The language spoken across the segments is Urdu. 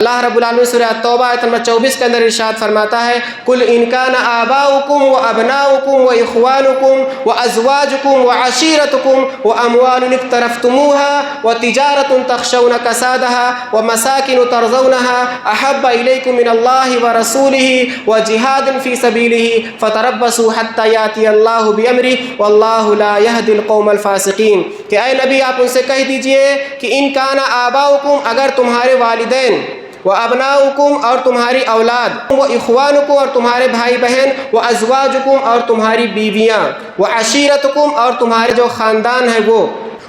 اللہ رب العالمین سورہ التوبہ آیت نمبر 24 کے اندر ارشاد فرماتا ہے قل ان کان آباؤکم وابناؤکم واخوانکم وازواجکم وعشیرتکم واموال اقترفتموها وتجارۃ تخشون کسادها ومساکن ترضونها احب الیکم من اللہ ورسولہ وجہاد فی سبیلہ فتربصوا حتی یاتی اللہ بامرہ واللہ لا یہدی القوم الفاسقین۔ کہ اے نبی آپ ان سے کہہ دیجئے کہ ان کان آباؤکم اگر تمہارے والدین، وابناؤکم اور تمہاری اولاد، واخوانکم اور تمہارے بھائی بہن، وازواجکم اور تمہاری بیویاں، وعشیرتکم اور تمہارے جو خاندان ہے وہ،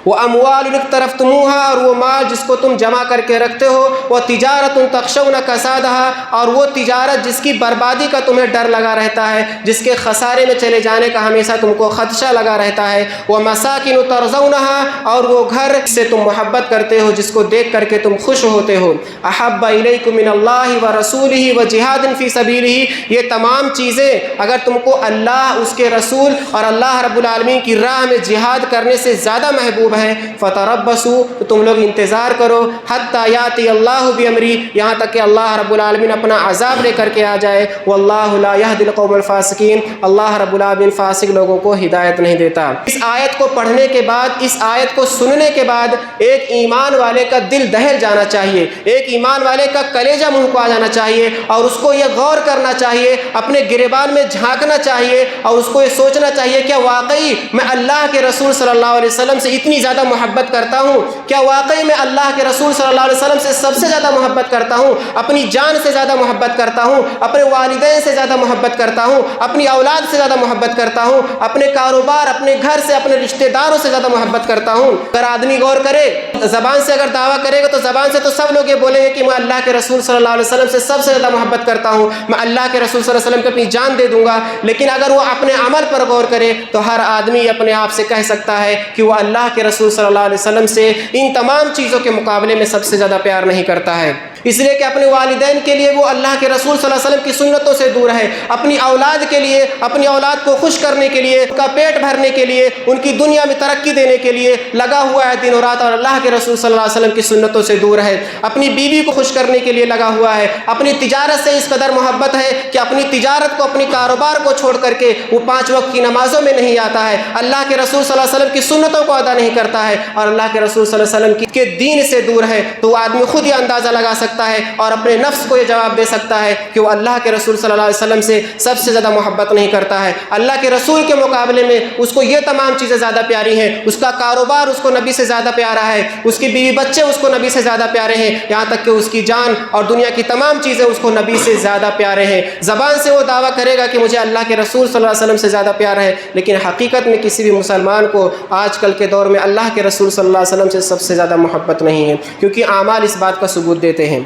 واموال اقترفتموها اور وہ مال جس کو تم جمع کر کے رکھتے ہو، وتجارۃ تخشون کسادها اور وہ تجارت جس کی بربادی کا تمہیں ڈر لگا رہتا ہے، جس کے خسارے میں چلے جانے کا ہمیشہ تم کو خدشہ لگا رہتا ہے، ومساکن ترضونها اور وہ گھر سے تم محبت کرتے ہو، جس کو دیکھ کر کے تم خوش ہوتے ہو، احب الیکم من اللہ ورسولہ وجہاد فی سبیلہ، یہ تمام چیزیں اگر تم کو اللہ، اس کے رسول اور اللہ رب العالمین کی راہ میں جہاد کرنے سے زیادہ محبوب ہے، فتربصوا تو تم لوگ انتظار کرو، حتی یاتی اللہ بامرہ یہاں تک کہ اللہ رب العالمین اپنا عذاب لے کر کے آ جائے، واللہ لا یہدی القوم الفاسقین، اللہ رب العالمین فاسق لوگوں کو ہدایت نہیں دیتا۔ اس آیت کو پڑھنے کے بعد، اس آیت کو سننے کے بعد ایک ایمان والے کا دل دہل جانا چاہیے، ایک ایمان والے کا کلیجہ منہ کو آ جانا چاہیے، اور اس کو یہ غور کرنا چاہیے، اپنے گریبان میں جھانکنا چاہیے، اور اس کو یہ سوچنا چاہیے کہ واقعی میں اللہ کے رسول صلی اللہ علیہ وسلم سے اتنی زیادہ محبت کرتا ہوں، کیا واقعی میں اللہ کے رسول صلی اللہ علیہ وسلم سے سب سے زیادہ محبت کرتا ہوں، اپنی جان سے زیادہ محبت کرتا ہوں، اپنے والدین سے زیادہ محبت کرتا ہوں، اپنی اولاد سے زیادہ محبت کرتا ہوں، اپنے کاروبار، اپنے گھر سے، اپنے رشتہ داروں سے زیادہ محبت کرتا ہوں۔ اگر آدمی غور کرے، زبان سے اگر دعویٰ کرے گا تو زبان سے تو سب لوگ یہ بولیں گے کہ میں اللہ کے رسول صلی اللہ علیہ وسلم سے سب سے زیادہ محبت کرتا ہوں، میں اللہ کے رسول صلی اللہ علیہ وسلم کو اپنی جان دے دوں گا، لیکن اگر وہ اپنے عمل پر غور کرے تو ہر آدمی اپنے آپ سے کہہ سکتا ہے کہ وہ اللہ کے رسول صلی اللہ علیہ وسلم سے ان تمام چیزوں کے مقابلے میں سب سے زیادہ پیار نہیں کرتا ہے، اس لیے کہ اپنے والدین کے لیے وہ اللہ کے رسول صلی اللہ علیہ وسلم کی سنتوں سے دور ہے، اپنی اولاد کے لیے، اپنی اولاد کو خوش کرنے کے لیے، ان کا پیٹ بھرنے کے لیے، ان کی دنیا میں ترقی دینے کے لیے لگا ہوا ہے دن و رات، اور اللہ کے رسول صلی اللہ علیہ وسلم کی سنتوں سے دور ہے، اپنی بیوی کو خوش کرنے کے لیے لگا ہوا ہے، اپنی تجارت سے اس قدر محبت ہے کہ اپنی تجارت کو، اپنی کاروبار کو چھوڑ کر کے وہ 5 وقت کی نمازوں میں نہیں آتا ہے، اللہ کے رسول صلی اللہ علیہ وسلم کی سنتوں کو ادا نہیں کرتا ہے، اور اللہ کے رسول صلی اللہ علیہ وسلم کے دین سے دور ہے، تو وہ آدمی خود ہی اندازہ لگا سکتا ہے اور اپنے نفس کو یہ جواب دے سکتا ہے کہ وہ اللہ کے رسول صلی اللہ علیہ وسلم سے سب سے زیادہ محبت نہیں کرتا ہے۔ اللہ کے رسول کے مقابلے میں اس کو یہ تمام چیزیں زیادہ پیاری ہیں، اس کا کاروبار اس کو نبی سے زیادہ پیارا ہے، اس کی بیوی بچے اس کو نبی سے زیادہ پیارے ہیں، یہاں تک کہ اس کی جان اور دنیا کی تمام چیزیں اس کو نبی سے زیادہ پیارے ہیں۔ زبان سے وہ دعویٰ کرے گا کہ مجھے اللہ کے رسول صلی اللہ علیہ وسلم سے زیادہ پیار ہے، لیکن حقیقت میں کسی بھی مسلمان کو آج کل کے دور میں اللہ کے رسول صلی اللہ علیہ وسلم سے سب سے زیادہ محبت نہیں ہے، کیونکہ اعمال اس بات کا ثبوت دیتے ہیں۔